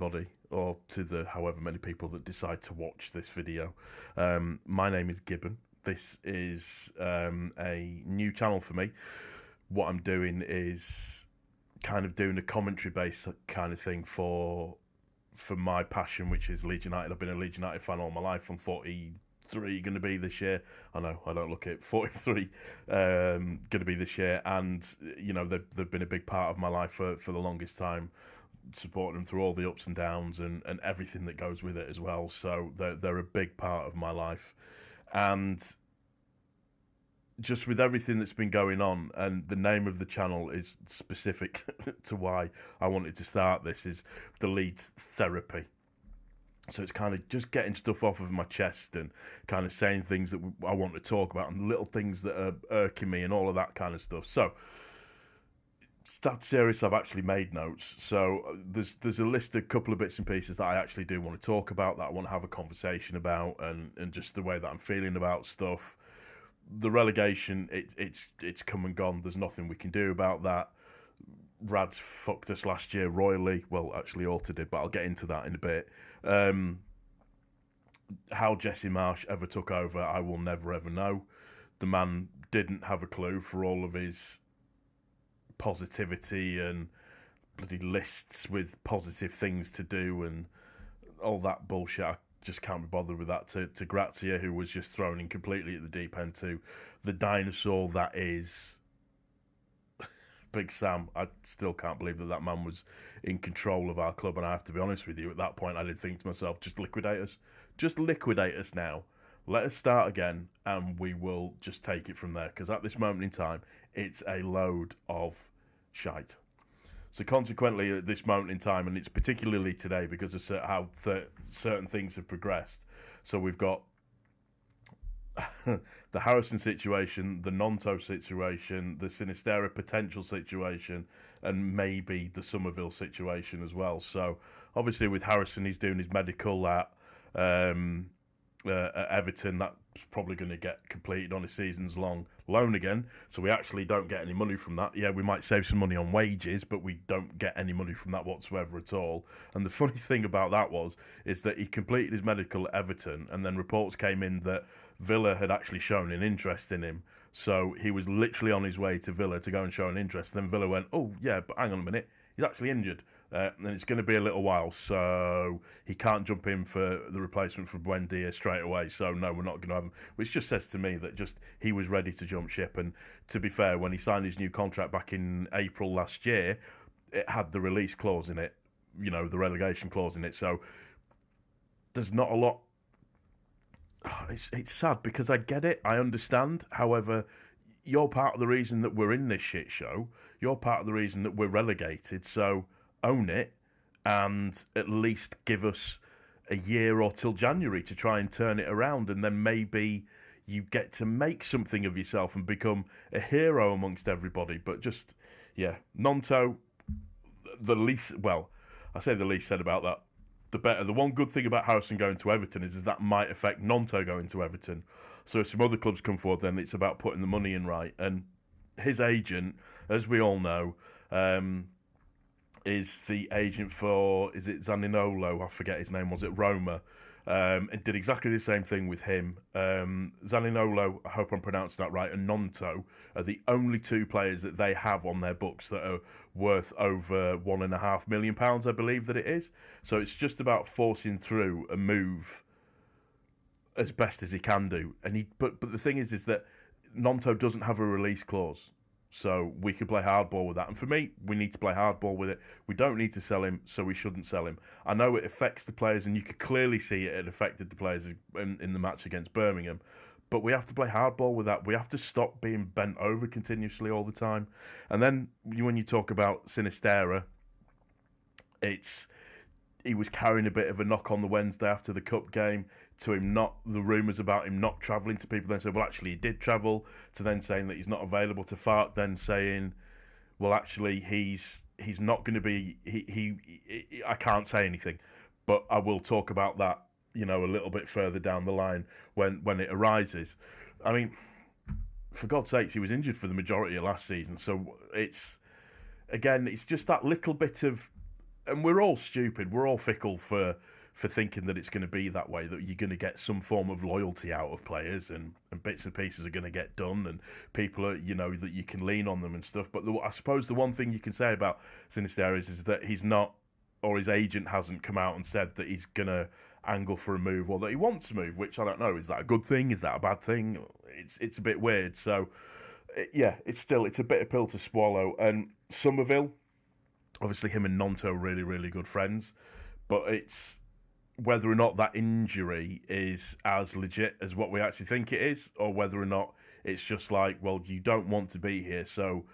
everybody, or to the however many people that decide to watch this video. My name is Gibbon. This is a new channel for me. What I'm doing is kind of doing a commentary-based kind of thing for my passion, which is Leeds United. I've been a Leeds United fan all my life. I'm 43 going to be this year. I know, I don't look it. 43 going to be this year. And, you know, they've been a big part of my life for the longest time, supporting them through all the ups and downs and everything that goes with it as well. So they're a big part of my life. And just with everything that's been going on, and the name of the channel is specific to why I wanted to start this, is the Leeds Therapy. So it's kind of just getting stuff off of my chest and kind of saying things that I want to talk about and little things that are irking me and all of that kind of stuff. So it's that serious I've actually made notes. So there's a list of a couple of bits and pieces that I actually do want to talk about, that I want to have a conversation about, and just the way that I'm feeling about stuff. The relegation, it's come and gone. There's nothing we can do about that. Rads fucked us last year royally. Well, actually, Orta did, but I'll get into that in a bit. How Jesse Marsch ever took over, I will never ever know. The man didn't have a clue, for all of his positivity and bloody lists with positive things to do and all that bullshit. I just can't be bothered with that. To Grazia, who was just thrown in completely at the deep end, to the dinosaur that is Big Sam. I still can't believe that man was in control of our club, and I have to be honest with you, at that point I did think to myself, just liquidate us now, let us start again, and we will just take it from there, because at this moment in time it's a load of shite. So consequently, at this moment in time, and it's particularly today because of how certain things have progressed. So we've got the Harrison situation, the Nonto situation, the Sinisterra potential situation, and maybe the Somerville situation as well. So obviously with Harrison, he's doing his medical at Everton. That's probably going to get completed on a season's long loan again, so we actually don't get any money from that. Yeah, we might save some money on wages, but we don't get any money from that whatsoever at all. And the funny thing about that is that he completed his medical at Everton, and then reports came in that Villa had actually shown an interest in him. So he was literally on his way to Villa to go and show an interest. Then Villa went, oh yeah, but hang on a minute, he's actually injured. And it's going to be a little while, so he can't jump in for the replacement for Buendia straight away. So no, we're not going to have him. Which just says to me that just he was ready to jump ship. And to be fair, when he signed his new contract back in April last year, it had the release clause in it, you know, the relegation clause in it. So there's not a lot. It's sad because I get it, I understand. However, you're part of the reason that we're in this shit show. You're part of the reason that we're relegated. So own it and at least give us a year or till January to try and turn it around, and then maybe you get to make something of yourself and become a hero amongst everybody. But just, yeah, Nonto, the least, well, I say the least said about that, the better. The one good thing about Harrison going to Everton is that might affect Nonto going to Everton. So if some other clubs come forward, then it's about putting the money in right. And his agent, as we all know, is the agent for, is it Zaniolo? I forget his name, was it Roma? And did exactly the same thing with him. Zaniolo, I hope I'm pronouncing that right, and Nonto are the only two players that they have on their books that are worth over £1.5 million, I believe that it is. So it's just about forcing through a move as best as he can do. And but the thing is that Nonto doesn't have a release clause. So we could play hardball with that. And for me, we need to play hardball with it. We don't need to sell him, so we shouldn't sell him. I know it affects the players, and you could clearly see it affected the players in the match against Birmingham. But we have to play hardball with that. We have to stop being bent over continuously all the time. And then when you talk about Sinisterra, he was carrying a bit of a knock on the Wednesday after the cup game, to him the rumours about him not travelling, to people then say, well, actually he did travel, to then saying that he's not available, to Fark then saying, well, actually he's not going to be, I can't say anything, but I will talk about that, you know, a little bit further down the line when it arises. I mean, for God's sakes, he was injured for the majority of last season, so it's just that little bit of and we're all stupid. We're all fickle for thinking that it's going to be that way, that you're going to get some form of loyalty out of players, and bits and pieces are going to get done, and people are, that you can lean on them and stuff. But I suppose the one thing you can say about Sinisterra is that he's not, or his agent hasn't come out and said that he's going to angle for a move or that he wants to move, which I don't know. Is that a good thing? Is that a bad thing? It's a bit weird. So, yeah, it's a bitter pill to swallow. And Somerville, obviously him and Nonto are really, really good friends, but it's whether or not that injury is as legit as what we actually think it is, or whether or not it's just like, well, you don't want to be here, so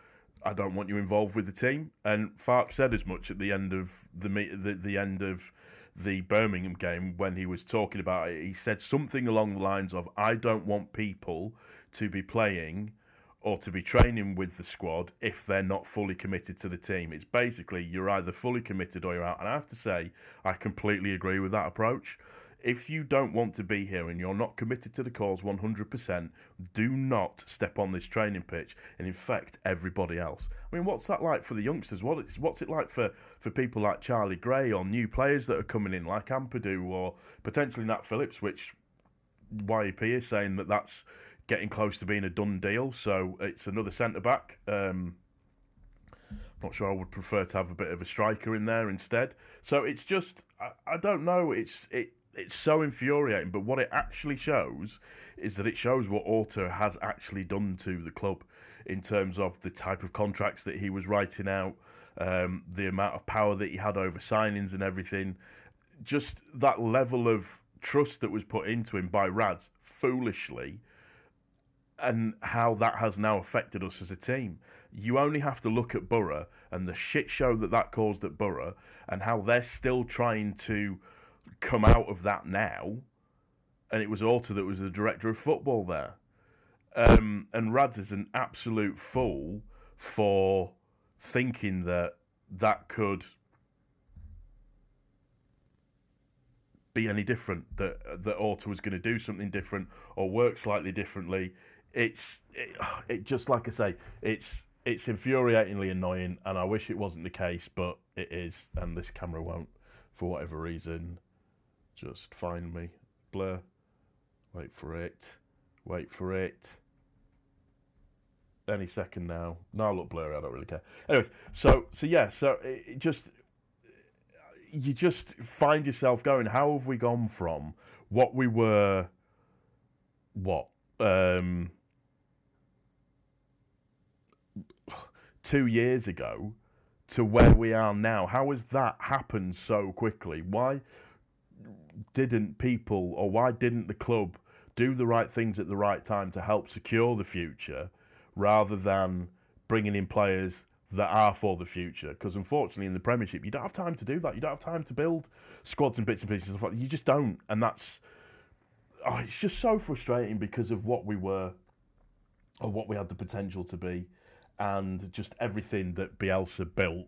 I don't want you involved with the team. And Farke said as much at the end of the end of the Birmingham game when he was talking about it. He said something along the lines of, I don't want people to be playing or to be training with the squad if they're not fully committed to the team. It's basically, you're either fully committed or you're out. And I have to say, I completely agree with that approach. If you don't want to be here and you're not committed to the cause 100%, do not step on this training pitch and infect everybody else. I mean, what's that like for the youngsters? What's it like for people like Charlie Gray, or new players that are coming in like Ampadu, or potentially Nat Phillips, which YEP is saying that that's getting close to being a done deal, so it's another centre-back. Not sure I would prefer to have a bit of a striker in there instead. So it's just, I don't know, it's so infuriating, but what it actually shows is that it shows what Orta has actually done to the club in terms of the type of contracts that he was writing out, the amount of power that he had over signings and everything. Just that level of trust that was put into him by Rads, foolishly, and how that has now affected us as a team. You only have to look at Borough and the shit show that caused at Borough, and how they're still trying to come out of that now. And it was Orta that was the director of football there. And Rads is an absolute fool for thinking that could be any different, that Orta was going to do something different or work slightly differently. It just, like I say, it's infuriatingly annoying, and I wish it wasn't the case, but it is, and this camera won't, for whatever reason, just find me. Blur. Wait for it. Any second now. No, I look blurry, I don't really care. Anyways, so it just, you just find yourself going, how have we gone from what we were, 2 years ago to where we are now? How has that happened so quickly? Why didn't the club do the right things at the right time to help secure the future, rather than bringing in players that are for the future? Because unfortunately in the Premiership, you don't have time to do that. You don't have time to build squads and bits and pieces and stuff like that. You just don't. And that's, it's just so frustrating because of what we were, or what we had the potential to be, and just everything that Bielsa built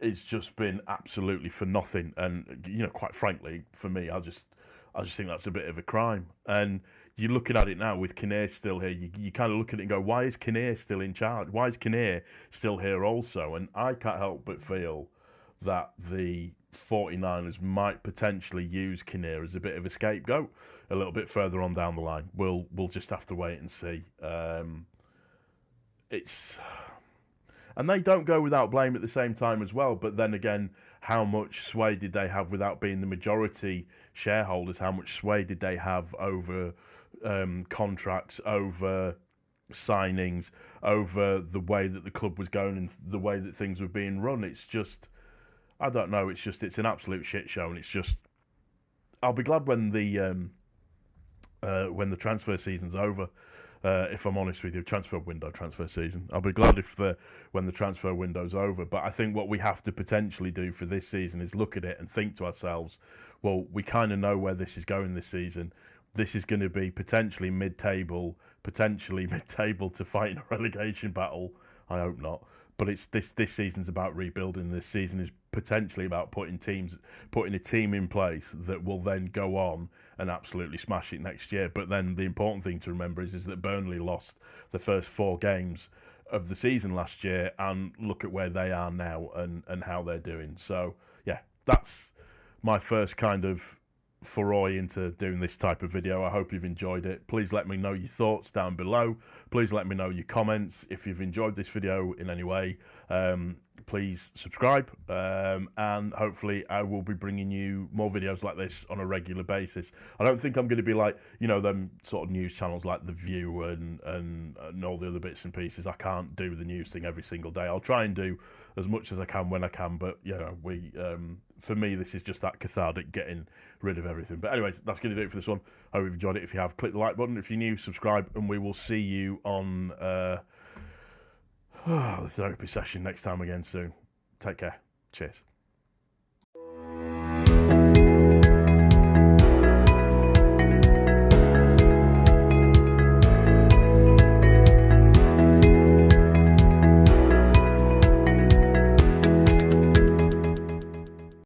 it's just been absolutely for nothing. And quite frankly, for me, I just think that's a bit of a crime. And you're looking at it now with Kinnear still here. You kind of look at it and go, why is Kinnear still in charge? Why is Kinnear still here also? And I can't help but feel that the 49ers might potentially use Kinnear as a bit of a scapegoat a little bit further on down the line. We'll just have to wait and see. And they don't go without blame at the same time as well. But then again, how much sway did they have without being the majority shareholders? How much sway did they have over contracts, over signings, over the way that the club was going and the way that things were being run? It's just, I don't know. It's an absolute shit show, and it's just. I'll be glad when the transfer season's over. If I'm honest with you, transfer season. I'll be glad when the transfer window's over. But I think what we have to potentially do for this season is look at it and think to ourselves, well, we kind of know where this is going this season. This is going to be potentially mid-table to fight in a relegation battle. I hope not. But it's this season's about rebuilding. This season is potentially about putting a team in place that will then go on and absolutely smash it next year. But then the important thing to remember is that Burnley lost the first 4 games of the season last year and look at where they are now and how they're doing. So, yeah, that's my first kind of foray into doing this type of video. I hope you've enjoyed it. Please let me know your thoughts down below. Please let me know your comments. If you've enjoyed this video in any way, please subscribe, and hopefully I will be bringing you more videos like this on a regular basis. I don't think I'm going to be like, you know, them sort of news channels like The View and all the other bits and pieces. I can't do the news thing every single day. I'll try and do as much as I can when I can, but, you know, for me, this is just that cathartic getting rid of everything. But anyways, that's going to do it for this one. I hope you've enjoyed it. If you have, click the like button. If you're new, subscribe, and we will see you on the therapy session next time again soon. Take care. Cheers.